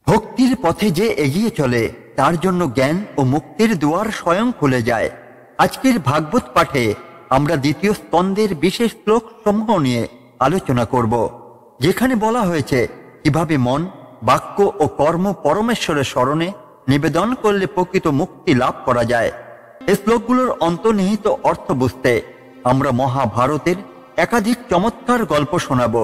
ভক্তির পথে যে এগিয়ে চলে তার জন্য জ্ঞান ও মুক্তির দুয়ার স্বয়ং খুলে যায়। আজকের ভাগবত পাঠে আমরা দ্বিতীয় স্কন্ধের বিশেষ শ্লোক সমূহ নিয়ে আলোচনা করব, যেখানে বলা হয়েছে কিভাবে মন, বাক্য ও কর্ম পরমেশ্বরের স্মরণে নিবেদন করলে প্রকৃত মুক্তি লাভ করা যায়। এই শ্লোকগুলোর অন্তর্নিহিত অর্থ বুঝতে আমরা মহাভারতের একাধিক চমৎকার গল্প শোনাব,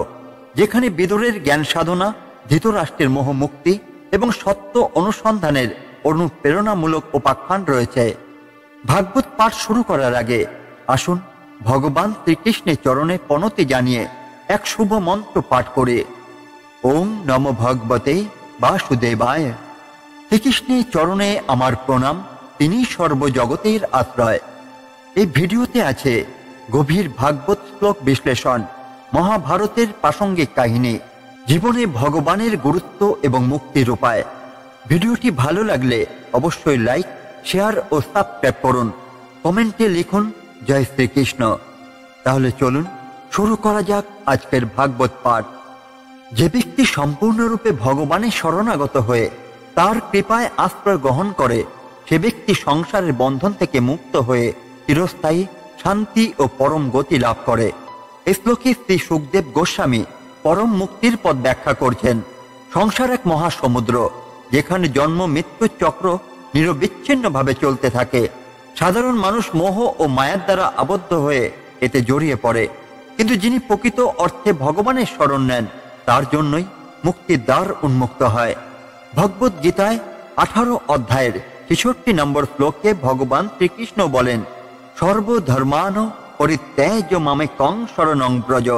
যেখানে বিদুরের জ্ঞান সাধনা, ধৃতরাষ্ট্রের মোহমুক্তি এবং সত্য অনুসন্ধানের অনুপ্রেরণামূলক উপাখ্যান রয়েছে। ভাগবত পাঠ শুরু করার আগে আসুন ভগবান শ্রীকৃষ্ণের চরণে প্রণতি জানিয়ে এক শুভ মন্ত্র পাঠ করে। ওম নমো ভগবতে বাসুদেবায়। শ্রীকৃষ্ণের চরণে আমার প্রণাম, তিনি সর্বজগতের আশ্রয়। এই ভিডিওতে আছে গভীর ভাগবত শ্লোক বিশ্লেষণ, মহাভারতের প্রাসঙ্গিক কাহিনী, জীবনে ভগবানের গুরুত্ব এবং মুক্তির উপায়। ভিডিওটি ভালো লাগলে অবশ্যই লাইক, শেয়ার ও সাবস্ক্রাইব করুন। কমেন্টে লিখুন জয় শ্রীকৃষ্ণ। তাহলে চলুন শুরু করা যাক আজকের ভাগবত পাঠ। যে ব্যক্তি সম্পূর্ণরূপে ভগবানের শরণাগত হয়ে তার কৃপায় আশ্রয় গ্রহণ করে, সে ব্যক্তি সংসারের বন্ধন থেকে মুক্ত হয়ে চিরস্থায়ী শান্তি ও পরম গতি লাভ করে। এই শ্লোকে শ্রী সুখদেব গোস্বামী পরম মুক্তির পথ ব্যাখ্যা করছেন। সংসার এক মহাসমুদ্র, যেখানে জন্ম মৃত্যুর চক্র নিরবিচ্ছিন্নভাবে চলতে থাকে। সাধারণ মানুষ মোহ ও মায়ার দ্বারা আবদ্ধ হয়ে এতে জড়িয়ে পড়ে, কিন্তু যিনি প্রকৃত অর্থে ভগবানের শরণ নেন তার জন্যই মুক্তির দ্বার উন্মুক্ত হয়। ভগবদ গীতায় 18 অধ্যায়ের 66 নম্বর শ্লোকে ভগবান শ্রীকৃষ্ণ বলেন, সর্বধর্মান পরিত্যাজ্য মামেকং শরণং ব্রজ।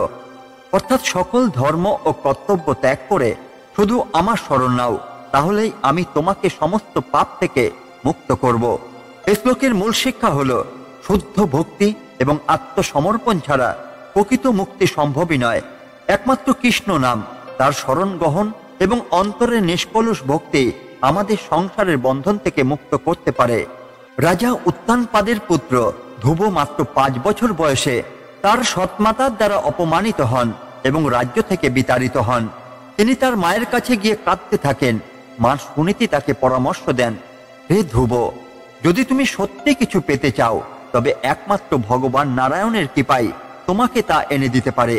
অর্থাৎ সকল ধর্ম ও কর্তব্য ত্যাগ করে শুধু আমার শরণ নাও, তাহলেই আমি তোমাকে সমস্ত পাপ থেকে মুক্ত করব। এই শ্লোকের মূল শিক্ষা হল শুদ্ধ ভক্তি এবং আত্মসমর্পণ ছাড়া প্রকৃত মুক্তি সম্ভবই নয়। একমাত্র কৃষ্ণ নাম, তার শরণ গ্রহণ এবং অন্তরের নিষ্কলুষ ভক্তি আমাদের সংসারের বন্ধন থেকে মুক্ত করতে পারে। রাজা উত্তানপাদের পুত্র ধ্রুব মাত্র 5 বছর বয়সে তার সৎমাতার দ্বারা অপমানিত হন এবং রাজ্য থেকে বিতাড়িত হন। তিনি তার মায়ের কাছে গিয়ে কাঁদতে থাকেন। মা সুনীতি তাকে পরামর্শ দেন, হে ধ্রুব, যদি তুমি সত্যি কিছু পেতে চাও তবে একমাত্র ভগবান নারায়ণের কৃপাই তোমাকে তা এনে দিতে পারে।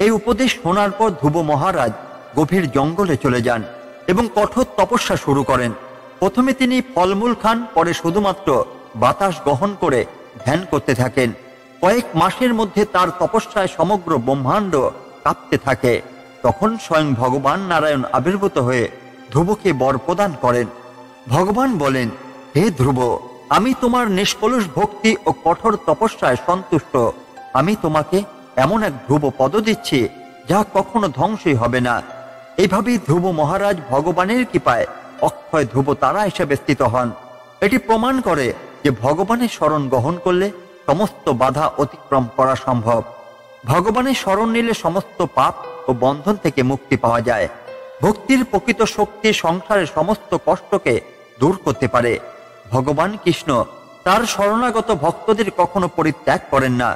এই উপদেশ শোনার পর ধ্রুব মহারাজ গভীর জঙ্গলে চলে যান এবং কঠোর তপস্যা শুরু করেন। প্রথমে তিনি ফলমূল খান, পরে শুধুমাত্র বাতাস গ্রহণ করে ধ্যান করতে থাকেন। কয়েক মাসের মধ্যে তার তপস্যায় সমগ্র ব্রহ্মাণ্ড কাঁপতে থাকে। তখন স্বয়ং ভগবান নারায়ণ আবির্ভূত হয়ে ধ্রুবকে বর প্রদান করেন। ভগবান বলেন, হে ধ্রুব, আমি তোমার নিষ্কলুষ ভক্তি ও কঠোর তপস্যায় সন্তুষ্ট। আমি তোমাকে এমন এক ধ্রুব পদ দিচ্ছি যা কখনো ধ্বংসই হবে না। এইভাবেই ধ্রুব মহারাজ ভগবানের কৃপায় অক্ষয় ধ্রুব তারা হিসেবে স্থিত হন। এটি প্রমাণ করে যে ভগবানের শরণ গ্রহণ করলে সমস্ত বাধা অতিক্রম করা সম্ভব। ভগবানের শরণ নিলে সমস্ত পাপ ও বন্ধন থেকে মুক্তি পাওয়া যায়। ভক্তির প্রকৃত শক্তি সংসারের সমস্ত কষ্টকে দূর করতে পারে। ভগবান কৃষ্ণ তার শরণাগত ভক্তদের কখনো পরিত্যাগ করেন না।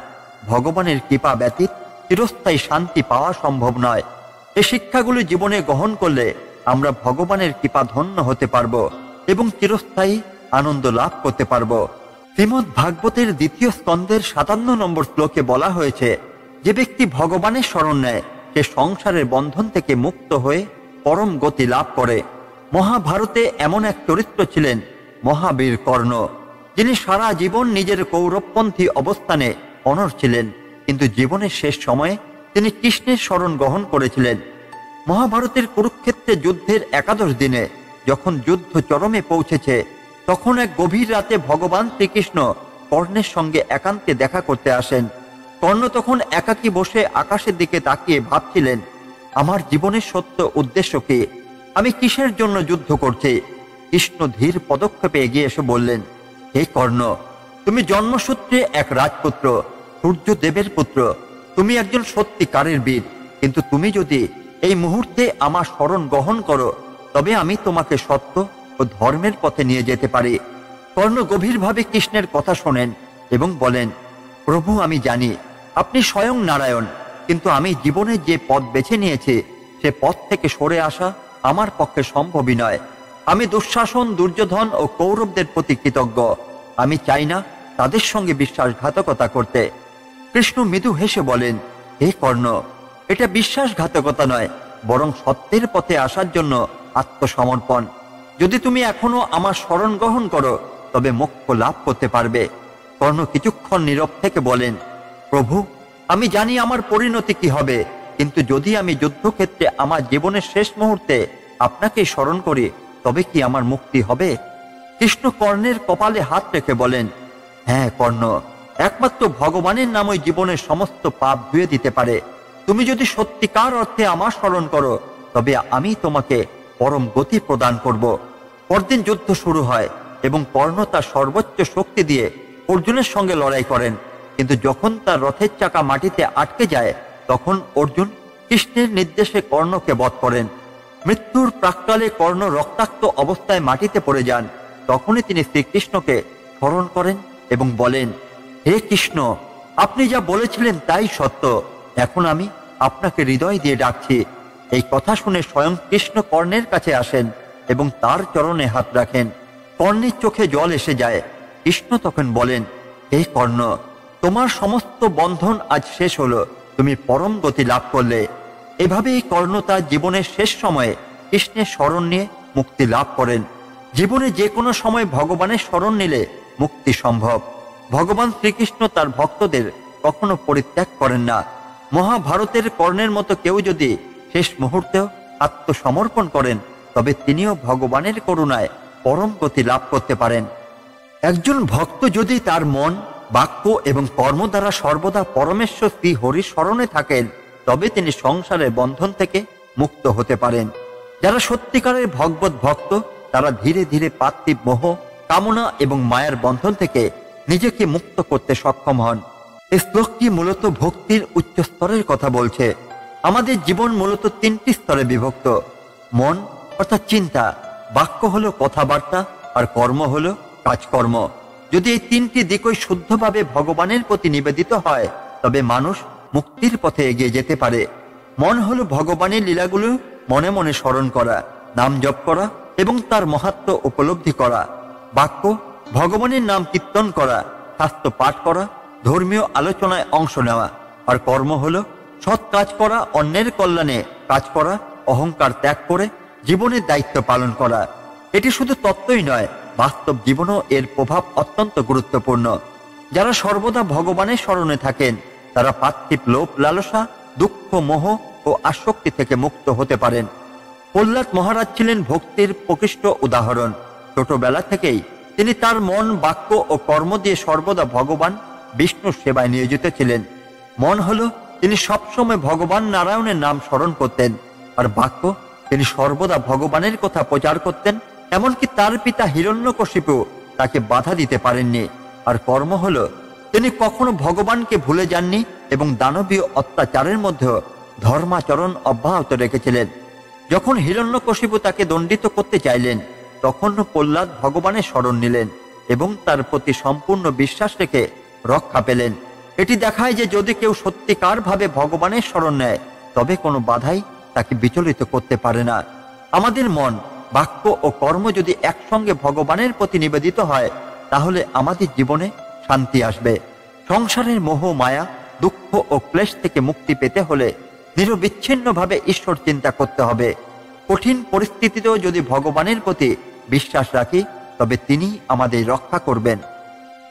ভগবানের কৃপা ব্যতীত চিরস্থায়ী শান্তি পাওয়া সম্ভব নয়। এই শিক্ষাগুলি জীবনে গ্রহণ করলে আমরা ভগবানের কৃপা ধন্য হতে পারব এবং চিরস্থায়ী আনন্দ লাভ করতে পারব। শ্রীমদ্ ভাগবতের দ্বিতীয় স্কন্ধের 57 নম্বর শ্লোকে বলা হয়েছে, যে ব্যক্তি ভগবানের শরণ নেয় সে সংসারের বন্ধন থেকে মুক্ত হয়ে পরম গতি লাভ করে। মহাভারতে এমন এক চরিত্র ছিলেন মহাবীর কর্ণ, যিনি সারা জীবন নিজের কৌরবপন্থী অবস্থানে অনড় ছিলেন, কিন্তু জীবনের শেষ সময়ে তিনি কৃষ্ণের শরণ গ্রহণ করেছিলেন। মহাভারতের কুরুক্ষেত্রে যুদ্ধের 11 দিনে যখন যুদ্ধ চরমে পৌঁছেছে, তখন এক গভীর রাতে ভগবান শ্রীকৃষ্ণ কর্ণের সঙ্গে একান্তে দেখা করতে আসেন। কর্ণ তখন একাকী বসে আকাশের দিকে তাকিয়ে ভাবছিলেন, আমার জীবনের সত্য উদ্দেশ্য কি? আমি কিসের জন্য যুদ্ধ করছি? কৃষ্ণ ধীর পদক্ষেপে এগিয়ে এসে বললেন, হে কর্ণ, তুমি জন্মসূত্রে এক রাজপুত্র, সূর্যদেবের পুত্র। তুমি একজন সত্যিকারের বীর, কিন্তু তুমি যদি এই মুহূর্তে আমার শরণ গ্রহণ করো তবে আমি তোমাকে সত্য ও ধর্মের পথে নিয়ে যেতে পারি। কর্ণ গভীরভাবে কৃষ্ণের কথা শোনেন এবং বলেন, প্রভু, আমি জানি আপনি স্বয়ং নারায়ণ, কিন্তু আমি জীবনে যে পথ বেছে নিয়েছি সে পথ থেকে সরে আসা আমার পক্ষে সম্ভবই নয়। আমি দুঃশাসন, দুর্যোধন ও কৌরবদের প্রতি কৃতজ্ঞ। আমি চাই না তাদের সঙ্গে বিশ্বাসঘাতকতা করতে। কৃষ্ণ মৃদু হেসে বলেন, হে কর্ণ, এটা বিশ্বাসঘাতকতা নয়, বরং সত্যের পথে আসার জন্য আত্মসমর্পণ। যদি তুমি এখনো আমার শরণ গ্রহণ করো তবে মোক্ষ লাভ করতে পারবে। কর্ণ কিছুক্ষণ নীরব থেকে বলেন, প্রভু, আমি জানি আমার পরিণতি কি হবে, কিন্তু যদি আমি যুদ্ধক্ষেত্রে আমার জীবনের শেষ মুহূর্তে আপনাকে স্মরণ করি তবে কি আমার মুক্তি হবে? কৃষ্ণ কর্ণের কপালে হাত রেখে বলেন, হ্যাঁ কর্ণ, একমাত্র ভগবানের নামই জীবনের সমস্ত পাপ ধুয়ে দিতে পারে। তুমি যদি সত্যিকার অর্থে আমার স্মরণ করো তবে আমি তোমাকে পরম গতি প্রদান করব। পরদিন যুদ্ধ শুরু হয় এবং কর্ণ তার সর্বোচ্চ শক্তি দিয়ে অর্জুনের সঙ্গে লড়াই করেন, কিন্তু যখন তার রথের চাকা মাটিতে আটকে যায় তখন অর্জুন কৃষ্ণের নির্দেশে কর্ণকে বধ করেন। মৃত্যুর প্রাক্কালে কর্ণ রক্তাক্ত অবস্থায় মাটিতে পড়ে যান। তখনই তিনি শ্রীকৃষ্ণকে স্মরণ করেন এবং বলেন, হে কৃষ্ণ, আপনি যা বলেছিলেন তাই সত্য। এখন আমি আপনাকে হৃদয় দিয়ে ডাকছি। এই কথা শুনে স্বয়ং কৃষ্ণ কর্ণের কাছে আসেন এবং তার চরণে হাত রাখেন। কর্ণের চোখে জল এসে যায়। কৃষ্ণ তখন বলেন, হে কর্ণ, তোমার সমস্ত বন্ধন আজ শেষ হলো, তুমি পরম গতি লাভ করলে। এভাবেই কর্ণ তার জীবনের শেষ সময়ে কৃষ্ণের স্মরণ নিয়ে মুক্তি লাভ করেন। জীবনে যে কোনো সময় ভগবানের স্মরণ নিলে মুক্তি সম্ভব। ভগবান শ্রীকৃষ্ণ তার ভক্তদের কখনো পরিত্যাগ করেন না। মহাভারতের কর্ণের মতো কেউ যদি শেষ মুহূর্তেও আত্মসমর্পণ করেন তবে তিনিও ভগবানের করুণায় পরম গতি লাভ করতে পারেন। একজন ভক্ত যদি তার মন, বাক্য এবং কর্ম দ্বারা সর্বদা পরমেশ্বর শ্রী হরি স্মরণে থাকেন তবে তিনি সংসারের বন্ধন থেকে মুক্ত হতে পারেন। যারা সত্যিকারের ভগবত ভক্ত তারা ধীরে ধীরে পার্থিব মোহ, কামনা এবং মায়ার বন্ধন থেকে নিজেকে মুক্ত করতে সক্ষম হন। এই শ্লোকটি মূলত ভক্তির উচ্চ স্তরের কথা বলছে। আমাদের জীবন মূলত তিনটি স্তরে বিভক্ত: মন অর্থাৎ চিন্তা, বাক্য হলো কথাবার্তা, আর কর্ম হলো কাজকর্ম। যদি এই তিনটি দিকই শুদ্ধভাবে ভগবানের প্রতি নিবেদিত হয় তবে মানুষ মুক্তির পথে এগিয়ে যেতে পারে। মন হলো ভগবানের লীলাগুলো মনে মনে স্মরণ করা, নাম জপ করা এবং তার মাহাত্ম্য উপলব্ধি করা। বাক্য ভগবানের নাম কীর্তন করা, শাস্ত্র পাঠ করা, ধর্মীয় আলোচনায় অংশ নেওয়া। আর কর্ম হলো সৎ কাজ করা, অন্যের কল্যাণে কাজ করা, অহংকার ত্যাগ করে জীবনের দায়িত্ব পালন করা। এটি শুধু তত্ত্বই নয়, বাস্তব জীবনও এর প্রভাব অত্যন্ত গুরুত্বপূর্ণ। যারা সর্বদা ভগবানের স্মরণে থাকেন তারা পার্থিব লোভ, লালসা, দুঃখ, মোহ ও আসক্তি থেকে মুক্ত হতে পারেন। প্রহ্লাদ মহারাজ ছিলেন ভক্তির প্রকৃষ্ট উদাহরণ। ছোটবেলা থেকেই তিনি তার মন, বাক্য ও কর্ম দিয়ে সর্বদা ভগবান বিষ্ণুর সেবায় নিয়োজিত ছিলেন। মন হলো তিনি সবসময় ভগবান নারায়ণের নাম স্মরণ করতেন, আর বাক্য তিনি সর্বদা ভগবানের কথা প্রচার করতেন, এমনকি তার পিতা হিরণ্যকশিপু তাকে বাধা দিতে পারেননি। আর কর্ম হলো তিনি কখনো ভগবানকে ভুলে যাননি এবং দানবীয় অত্যাচারের মধ্যেও ধর্মাচরণ অব্যাহত রেখেছিলেন। যখন হিরণ্যকশিপু তাকে দণ্ডিত করতে চাইলেন তখন প্রহ্লাদ ভগবানের স্মরণ নিলেন এবং তার প্রতি সম্পূর্ণ বিশ্বাস রেখে রক্ষা পেলেন। এটি দেখায় যে যদি কেউ সত্যিকার ভাবে ভগবানের স্মরণ নেয় তবে কোনো বাধাই তাকে বিচলিত করতে পারে না। আমাদের মন, বাক্য ও কর্ম যদি একসঙ্গে ভগবানের প্রতি নিবেদিত হয় তাহলে আমাদের জীবনে শান্তি আসবে। সংসারের মোহ, মায়া, দুঃখ ও ক্লেশ থেকে মুক্তি পেতে হলে নিরবিচ্ছিন্নভাবে ঈশ্বর চিন্তা করতে হবে। কঠিন পরিস্থিতিতেও যদি ভগবানের প্রতি বিশ্বাস রাখি তবে তিনি আমাদের রক্ষা করবেন।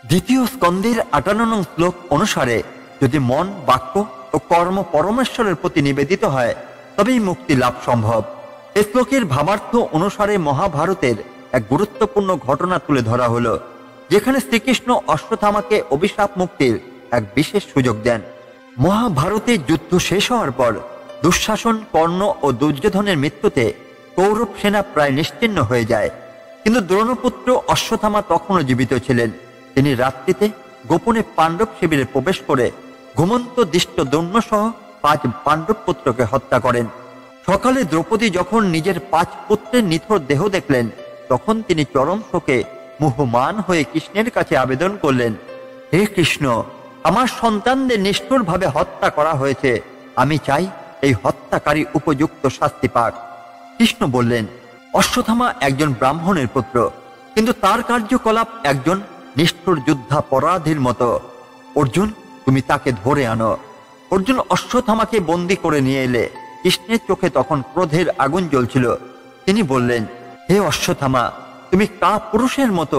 দ্বিতীয় স্কন্ধের 58 নং শ্লোক অনুসারে যদি মন, বাক্য ও কর্ম পরমেশ্বরের প্রতি নিবেদিত হয় তবেই মুক্তি লাভ সম্ভব। এই শ্লোকের ভাবার্থ অনুসারে মহাভারতের এক গুরুত্বপূর্ণ ঘটনা তুলে ধরা হলো, যেখানে শ্রীকৃষ্ণ অশ্বত্থামাকে অভিশাপ মুক্তির এক বিশেষ সুযোগ দেন। মহাভারতের যুদ্ধ শেষ হওয়ার পর দুঃশাসন, কর্ণ ও দুর্যোধনের মৃত্যুতে কৌরব সেনা প্রায় নিশ্চিহ্ন হয়ে যায়, কিন্তু দ্রোণপুত্র অশ্বত্থামা তখনও জীবিত ছিলেন। তিনি রাত্রিতে গোপনে পাণ্ডব শিবিরে প্রবেশ করে ঘুমন্ত দৃষ্ট দৈন্য সহ 5 পাণ্ডব পুত্রকে হত্যা করেন। সকালে দ্রৌপদী যখন নিজের 5 পুত্রের নিথর দেহ দেখলেন তখন তিনি চরম শোকে মুহ্যমান হয়ে কৃষ্ণের কাছে আবেদন করলেন, হে কৃষ্ণ, আমার সন্তানদের নিষ্ঠুরভাবে হত্যা করা হয়েছে, আমি চাই এই হত্যাকারী উপযুক্ত শাস্তি পাক। কৃষ্ণ বললেন, অশ্বত্থামা একজন ব্রাহ্মণের পুত্র, কিন্তু তার কার্যকলাপ একজন নিষ্ঠুর যুদ্ধাপরাধীর মতো। অর্জুন, তুমি তাকে ধরে আনো। অর্জুন অশ্বত্থামাকে বন্দী করে নিয়ে এলে। কৃষ্ণের চোখে তখন ক্রোধের আগুন জ্বলছিল। তিনি বললেন, হে অশ্বত্থামা, তুমি কাপুরুষের মতো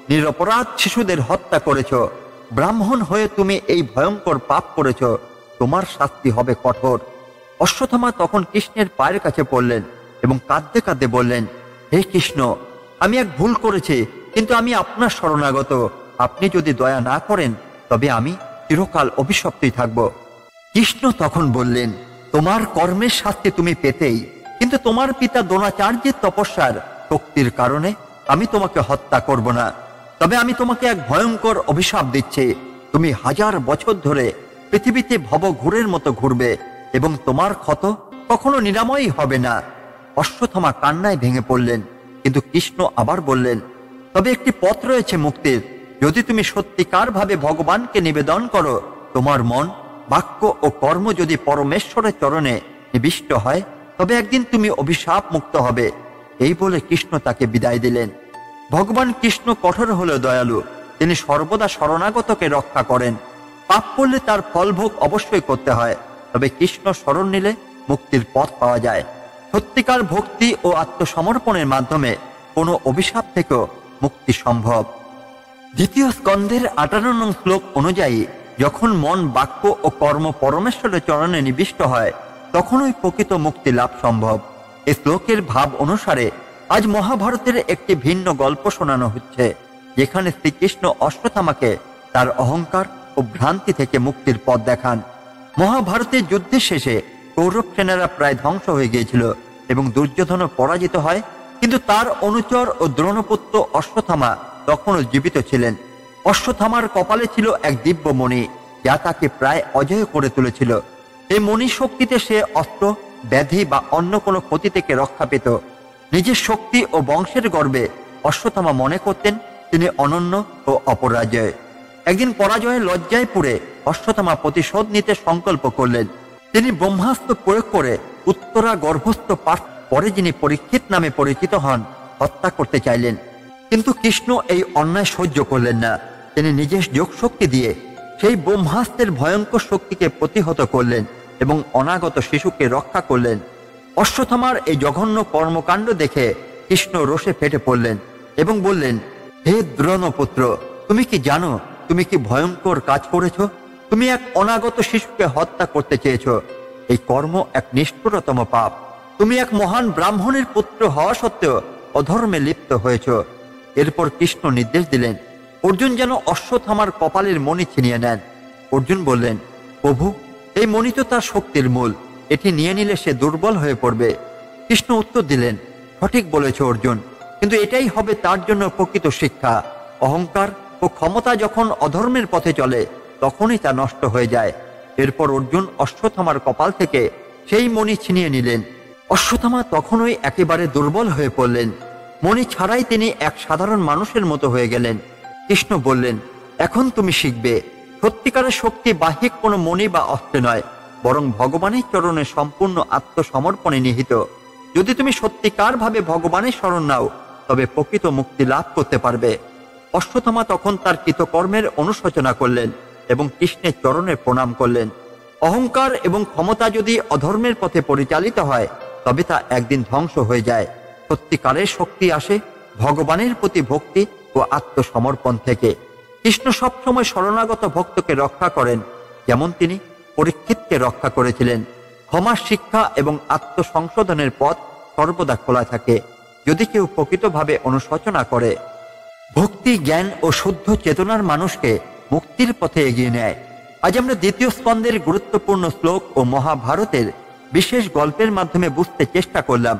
নিরপরাধ শিশুদের হত্যা করেছ। ব্রাহ্মণ হয়ে তুমি এই ভয়ঙ্কর পাপ করেছ, তোমার শাস্তি হবে কঠোর। অশ্বত্থামা তখন কৃষ্ণের পায়ের কাছে পড়লেন এবং কাঁদতে কাঁদতে বললেন, হে কৃষ্ণ, আমি এক ভুল করেছি, কিন্তু আমি আপনার শরণাগত। আপনি যদি দয়া না করেন তবে আমি চিরকাল অভিশপ্তই থাকব। কৃষ্ণ তখন বললেন, তোমার কর্মের শাস্তি তুমি পেতেই, কিন্তু তোমার পিতা দ্রোণাচার্যের তপস্যার শক্তির কারণে আমি তোমাকে হত্যা করব না। তবে আমি তোমাকে এক ভয়ঙ্কর অভিশাপ দিচ্ছি। তুমি 1000 বছর ধরে পৃথিবীতে ভবঘুরের মতো ঘুরবে এবং তোমার ক্ষত কখনো নিরাময়ই হবে না। অশ্বত্থামা কান্নায় ভেঙে পড়লেন, কিন্তু কৃষ্ণ আবার বললেন, তবে একটি পথ রয়েছে মুক্তির। যদি তুমি সত্যিকার ভাবে ভগবানকে নিবেদন করো, তোমার মন, বাক্য ও কর্ম যদি পরমেশ্বরের চরণে নিবিষ্ট হয়, তবে একদিন তুমি অভিশাপ মুক্ত হবে। এই বলে কৃষ্ণ তাকে বিদায় দিলেন। ভগবান কৃষ্ণ কঠোর হলেও দয়ালু। তিনি সর্বদা শরণাগতকে রক্ষা করেন। পাপ করলে তার ফলভোগ অবশ্যই করতে হয়, তবে কৃষ্ণ শরণ নিলে মুক্তির পথ পাওয়া যায়। সত্যিকার ভক্তি ও আত্মসমর্পণের মাধ্যমে কোনো অভিশাপ থেকেও মুক্তি সম্ভব। দ্বিতীয় স্কন্ধের 58 নং শ্লোক অনুযায়ী, যখন মন, বাক্য ও কর্ম পরমেশ্বরের চরণে নিবিষ্ট হয়, তখনই প্রকৃত মুক্তি লাভ সম্ভব। এই শ্লোকের ভাব অনুসারে আজ মহাভারতের একটি ভিন্ন গল্প শোনানো হচ্ছে, যেখানে শ্রীকৃষ্ণ অশ্বত্থামাকে তার অহংকার ও ভ্রান্তি থেকে মুক্তির পথ দেখান। মহাভারতের যুদ্ধের শেষে কৌরব সেনারা প্রায় ধ্বংস হয়ে গিয়েছিল এবং দুর্যোধনও পরাজিত হয়, কিন্তু তার অনুচর ও দ্রোণপুত্র অশ্বত্থামা তখনও জীবিত ছিলেন। অশ্বত্থামার কপালে ছিল এক দিব্য মণি, যা তাকে প্রায় অজেয় করে তুলেছিল। এই মণি শক্তিতে সে অস্ত্র, ব্যাধি বা অন্য কোনো ক্ষতি থেকে রক্ষা পেত। নিজের শক্তি ও বংশের গর্বে অশ্বত্থামা মনে করতেন তিনি অনন্য ও অপরাজয়। একদিন পরাজয়ে লজ্জায় পুড়ে অশ্বত্থামা প্রতিশোধ নিতে সংকল্প করলেন। তিনি ব্রহ্মাস্ত্র প্রয়োগ করে উত্তরা গর্ভস্থ পার্থ, পরে যিনি পরীক্ষিত নামে পরিচিত হন, হত্যা করতে চাইলেন। কিন্তু কৃষ্ণ এই অন্যায় সহ্য করলেন না। তিনি নিজের যোগশক্তি দিয়ে সেই ব্রহ্মাস্ত্রের ভয়ঙ্কর শক্তিকে প্রতিহত করলেন এবং অনাগত শিশুকে রক্ষা করলেন। অশ্বত্থামার এই জঘন্য কর্মকাণ্ড দেখে কৃষ্ণ রোষে ফেটে পড়লেন এবং বললেন, হে দ্রোণপুত্র, তুমি কি জানো তুমি কি ভয়ঙ্কর কাজ করেছ? তুমি এক অনাগত শিশুকে হত্যা করতে চেয়েছ। এই কর্ম এক নিষ্ঠুরতম পাপ। তুমি এক মহান ব্রাহ্মণের পুত্র হওয়া সত্ত্বেও অধর্মে লিপ্ত হয়েছ। এরপর কৃষ্ণ নির্দেশ দিলেন, অর্জুন যেন অশ্বত্থামার কপালের মণি ছিনিয়ে নেন। অর্জুন বললেন, প্রভু, এই মণি তো তার শক্তির মূল, এটি নিয়ে নিলে সে দুর্বল হয়ে পড়বে। কৃষ্ণ উত্তর দিলেন, সঠিক বলেছ অর্জুন, কিন্তু এটাই হবে তার জন্য প্রকৃত শিক্ষা। অহংকার ও ক্ষমতা যখন অধর্মের পথে চলে, তখনই তা নষ্ট হয়ে যায়। এরপর অর্জুন অশ্বত্থামার কপাল থেকে সেই মণি ছিনিয়ে নিলেন। অশ্বত্থামা তখনই একেবারে দুর্বল হয়ে পড়লেন। মণি ছাড়াই তিনি এক সাধারণ মানুষের মতো হয়ে গেলেন। কৃষ্ণ বললেন, এখন তুমি শিখবে, সত্যিকারের শক্তি বাহ্যিক কোনো মণি বা অস্ত্রে নয়, বরং ভগবানের চরণে সম্পূর্ণ আত্মসমর্পণে নিহিত। যদি তুমি সত্যিকার ভাবে ভগবানের শরণ নাও, তবে প্রকৃত মুক্তি লাভ করতে পারবে। অশ্বত্থামা তখন তার কৃতকর্মের অনুশোচনা করলেন এবং কৃষ্ণের চরণে প্রণাম করলেন। অহংকার এবং ক্ষমতা যদি অধর্মের পথে পরিচালিত হয়, তবে তা একদিন ধ্বংস হয়ে যায়। সত্যিকারের শক্তি আসে ভগবানের প্রতি ভক্তি ও আত্মসমর্পণ থেকে। কৃষ্ণ সবসময় শরণাগত ভক্তকে রক্ষা করেন, যেমন তিনি পরীক্ষিতকে রক্ষা করেছিলেন। ক্ষমার শিক্ষা এবং আত্মসংশোধনের পথ সর্বদা খোলা থাকে, যদি কেউ প্রকৃতভাবে অনুশোচনা করে। ভক্তি, জ্ঞান ও শুদ্ধ চেতনার মানুষকে মুক্তির পথে এগিয়ে নেয়। আজ আমরা দ্বিতীয় স্কন্ধের গুরুত্বপূর্ণ শ্লোক ও মহাভারতের বিশেষ গল্পের মাধ্যমে বুঝতে চেষ্টা করলাম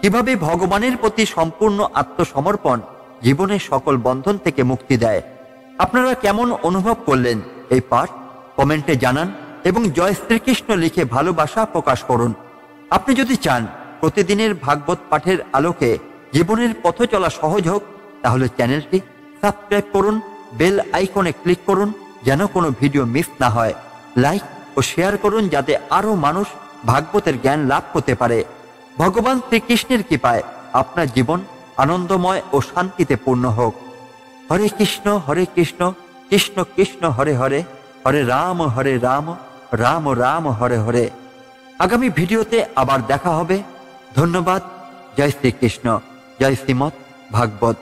কিভাবে ভগবানের প্রতি সম্পূর্ণ আত্মসমর্পণ জীবনের সকল বন্ধন থেকে মুক্তি দেয়। আপনারা কেমন অনুভব করলেন এই পাঠ? কমেন্টে জানান এবং জয় শ্রীকৃষ্ণ লিখে ভালোবাসা প্রকাশ করুন। আপনি যদি চান প্রতিদিনের ভাগবত পাঠের আলোকে জীবনের পথ চলা সহজ হোক, তাহলে চ্যানেলটি সাবস্ক্রাইব করুন, বেল আইকনে ক্লিক করুন যেন কোনো ভিডিও মিস না হয়। লাইক ও শেয়ার করুন যাতে আরও মানুষ ভাগবতের জ্ঞান লাভ করতে পারে। ভগবান শ্রীকৃষ্ণের কৃপায় আপনার জীবন আনন্দময় ও শান্তিতে পূর্ণ হোক। হরে কৃষ্ণ কৃষ্ণ কৃষ্ণ হরে হরে, হরে রাম রাম রাম হরে হরে। আগামী ভিডিওতে আবার দেখা হবে। ধন্যবাদ। জয় শ্রীকৃষ্ণ, জয় শ্রীমৎ ভাগবত।